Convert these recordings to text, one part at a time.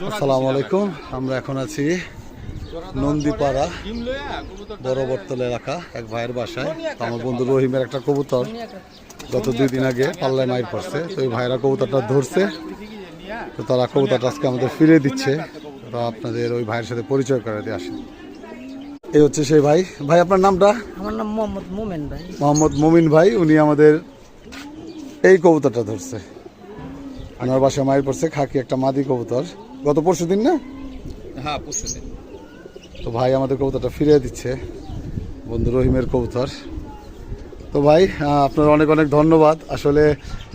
আসসালামু আলাইকুম। আমরা এখন আছি নন্দীপাড়া বড় বটতল এলাকা এক ভাইয়ের বাসায়। আমার বন্ধু রহিমের একটা কবুতর গত 2 দিন আগে পাল্লায় মাইর পড়ছে, তো ওই ভাইরা কবুতরটা ধরছে, তো তারা কবুতরটা আজকে আমাদের ফিরে দিচ্ছে। তো আপনাদের ওই ভাইয়ের সাথে পরিচয় করে দিয়ে আসেন। এই হচ্ছে সেই ভাই। ভাই আপনার নামটা? আমার নাম মোহাম্মদ মোমেন ভাই। মোহাম্মদ মমিন ভাই, উনি আমাদের এই কবুতরটা ধরছে। ওনার বাসায় মাইর পড়ছে খাকি একটা মাদি কবুতর, গত পরশু দিন না? হ্যাঁ, পরশু দিন। তো ভাই আমাদের কবুতরটা ফিরিয়ে দিচ্ছে, বন্ধু রহিমের কবুতর। তো ভাই আপনার অনেক অনেক ধন্যবাদ। আসলে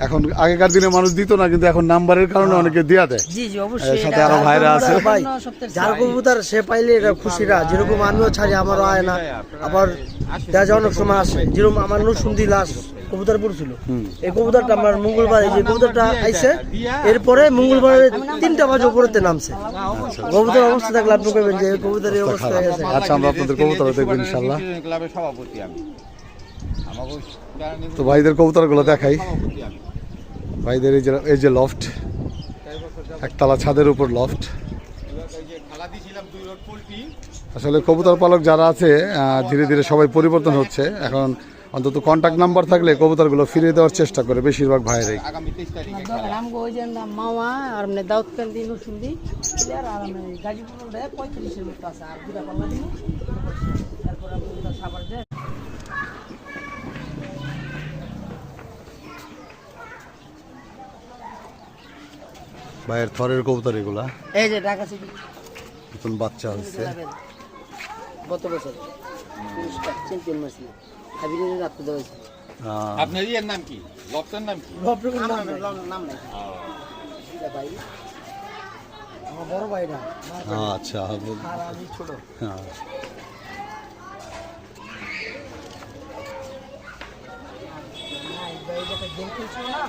এখন আগেকার দিনে মানুষ দিত না, কিন্তু এখন নাম্বারের কারণে অনেকে দেয়া দেয়। জি জি অবশ্যই। সাথে আরো ভাইরা আছে ভাই, যার কবুতর সে পাইলে এটা খুশিরা, যেরকম আমিও ছাড়ি, আমারও আয় না। আবার দেখা যায় অনেক সময় আসে, যেরকম আমার নসুন্দি লাশ কবুতর পড়ছিল, এই কবুতরটা আমার মঙ্গলবারে যে কবুতরটা আইছে, এরপরে মঙ্গলবারে 3টা বাজে উপরেতে নামছে। কবুতর অবস্থা থাকলে আপনি কইবেন যে কবুতরের অবস্থা হয়ে গেছে। আচ্ছা, আমরা আপনাদের কবুতর দেখবেন ইনশাআল্লাহ। ক্লাবের সভাপতি আমি। তো ভাইদের কবুতরগুলো দেখাই। ভাইদের এই যে লফট, একতলা ছাদের উপর লফট। আসলে কবুতর পালক যারা আছে ধীরে ধীরে সবাই পরিবর্তন হচ্ছে। এখন অন্তত কন্ট্যাক্ট নাম্বার থাকলে কবুতরগুলো ফিরিয়ে দেওয়ার চেষ্টা করে বেশিরভাগ ভাইরাই। আগামী 23 তারিখে আমগো ওই যে মাওয়া আর মানে দাউদকান দিন নসুন্দি আর মানে গাজীপুর রোডে 35 এর মতো আছে, আর দুটা পাল্লা দিন তারপর আপনারা সাভার যায়। ভাইয়ের থরের কবুতর এগুলা, এই যে ঢাকা সিটি নতুন বাচ্চা হচ্ছে। গত বছর পুরস্কার চ্যাম্পিয়ন মাসি হাবিবের রাখতে দেওয়া। আপনার ইয়ের নাম কি? লকটার নাম কি? নাম নাই ভাই, আমার বড় ভাইরা। আচ্ছা, আর আমি ছোট। হ্যাঁ। ভাই এটা গেম খেলছিল না,